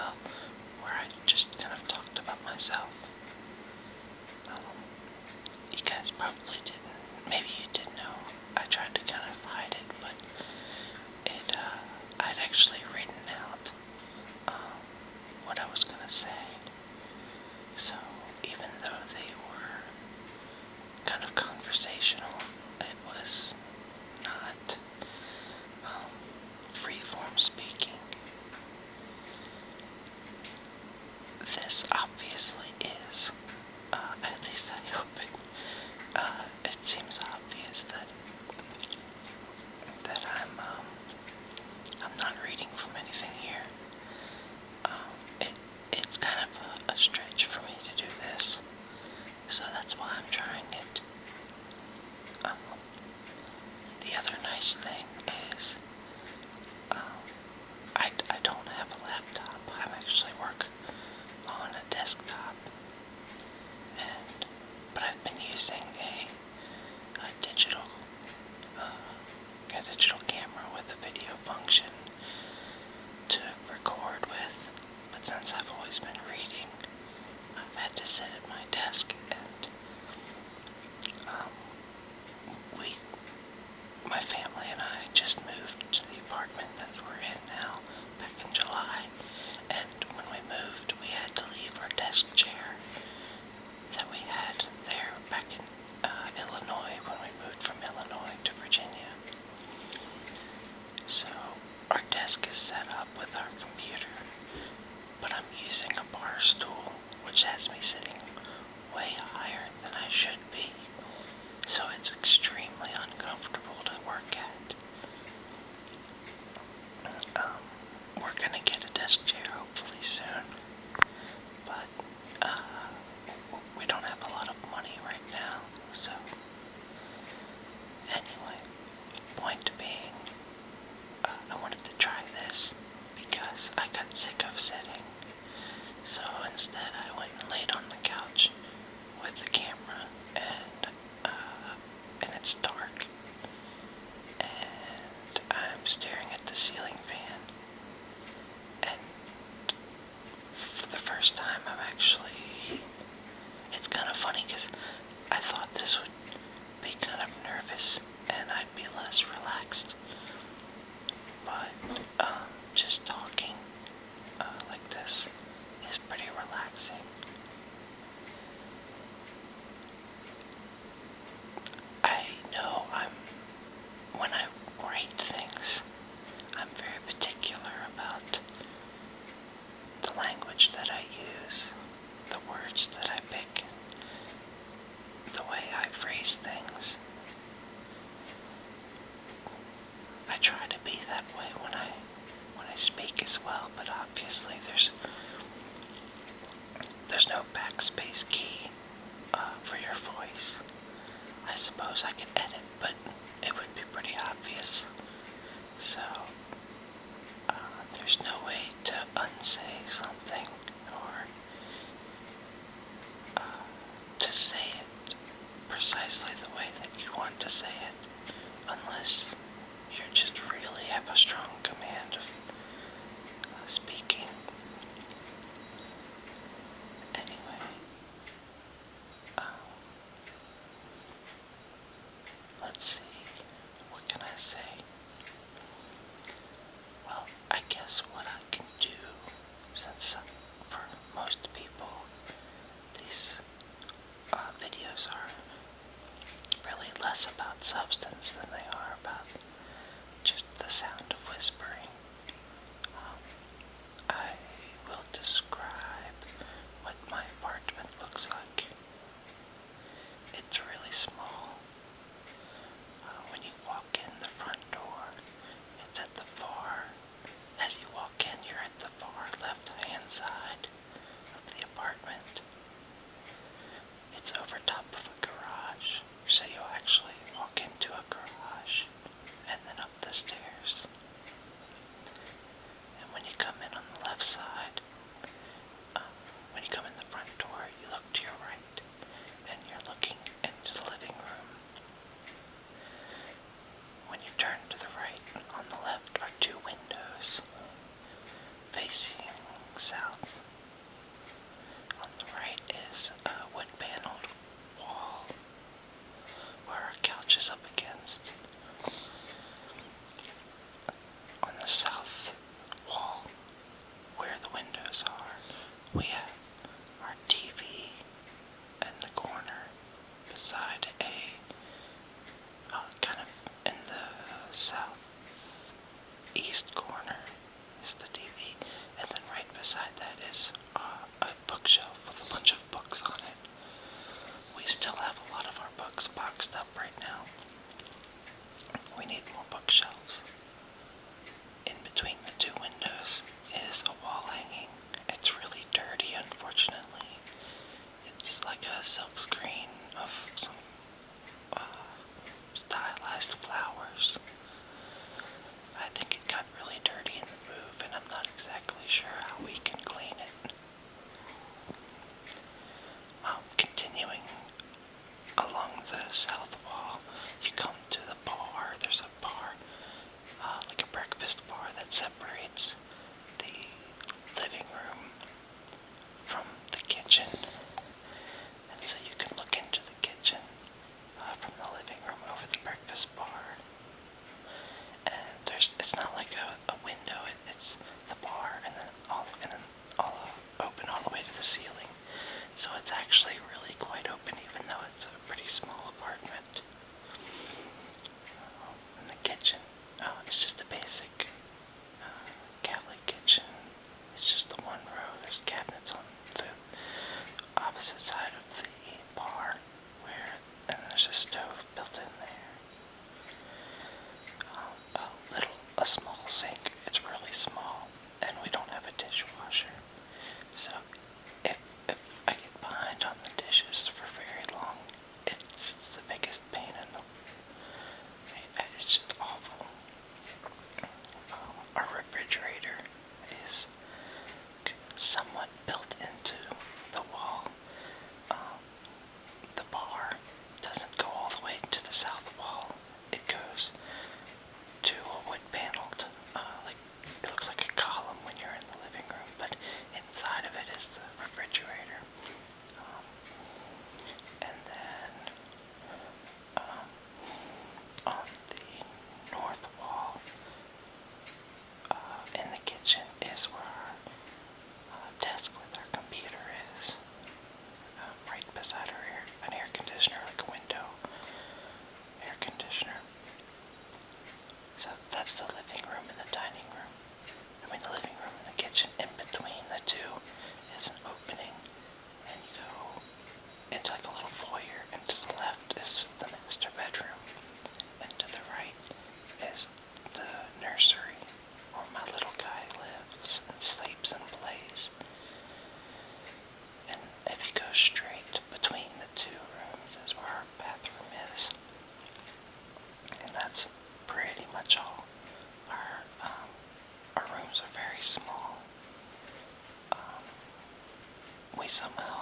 well, where I just kind of talked about myself. You guys probably didn't, maybe you did know, I tried to kind of hide it, but I'd actually written out what I was gonna say. So even though they were kind of conversational, it was not free-form speaking. This obviously is, at least I hope it seems obvious that I'm not reading from anything here. It's kind of a stretch for me to do this, so that's why I'm trying it. The other nice thing is, I don't have a laptop. I actually work on a desktop, but I've been using a digital camera with a video function to record with. But since I've always been reading, I've had to sit at my desk, and my family and I just moved to the apartment that we're in now back in July, and when we moved, we had to leave our desk chair that we had there back in Illinois when we moved from Illinois to Virginia. So our desk is set up with our computer, but I'm using a bar stool, which has me sitting way higher than I should be, so it's extremely uncomfortable to work at. We're gonna get a desk chair hopefully soon, but we don't have a lot of money right now, so anyway, point being, I wanted to try this because I got sick of sitting, so instead I went and laid on the couch with the camera, and it's dark, and I'm staring at the ceiling fan, and for the first time it's kind of funny because I thought this would be kind of nervous and I'd be less relaxed, but just talking like this is pretty relaxing. I know when I write things, I'm very particular about the language that I use, the words that I pick, the way I phrase things. I try to be that way when I speak as well, but obviously there's no backspace key for your voice. I suppose I could edit, but it would be pretty obvious. So there's no way to unsay something or to say it precisely the way that you want to say it, unless you just really have a strong command of speaking. Anyway, let's see, what can I say? Well, I guess what I can south. On the right is a wood-paneled wall where our couch is up against. On the south wall, where the windows are, we have our TV in the corner beside a kind of in the southeast corner is the TV, and then right beside that is a bookshelf with a bunch of books on it. We still have a lot of our books boxed up right now. We need more bookshelves. In between the two windows is a wall hanging. It's really dirty, unfortunately. It's like a silk screen of some stylized flowers. I think it got really dirty in the move, and I'm not exactly sure how we can clean it. Continuing along the south wall, you come to the bar. There's a bar, like a breakfast bar that separates the living room from the kitchen. And so you can look into the kitchen from the living room over the breakfast bar. And it's not like a window, it's the bar and then all open all the way to the ceiling. So it's actually really quite open, even though it's a pretty small apartment. In the kitchen, it's just a basic Catholic kitchen. It's just the one row. There's cabinets on the opposite side of the bar, and there's a stove built in there. A small sink. It's really small, and we don't have a dishwasher. So if I get behind on the dishes for very long, it's the biggest pain in the. It's just awful. Our refrigerator is somewhat built into the wall. The bar doesn't go all the way to the south wall. It goes to a wood-paneled, it looks like a column when you're in the living room, but inside of it is the refrigerator. And then on the north wall, in the kitchen, is where our desk with our computer is. Right beside an air conditioner, like a window air conditioner. So that's the living room and the dining room. The living room and the kitchen. In between the two is an opening, and you go into like a little foyer, and to the left is the master bedroom, and to the right is the nursery where my little guy lives and sleeps and plays. And if you go straight between the two rooms is where our bathroom is. And that's pretty much all. Our rooms are very small. We somehow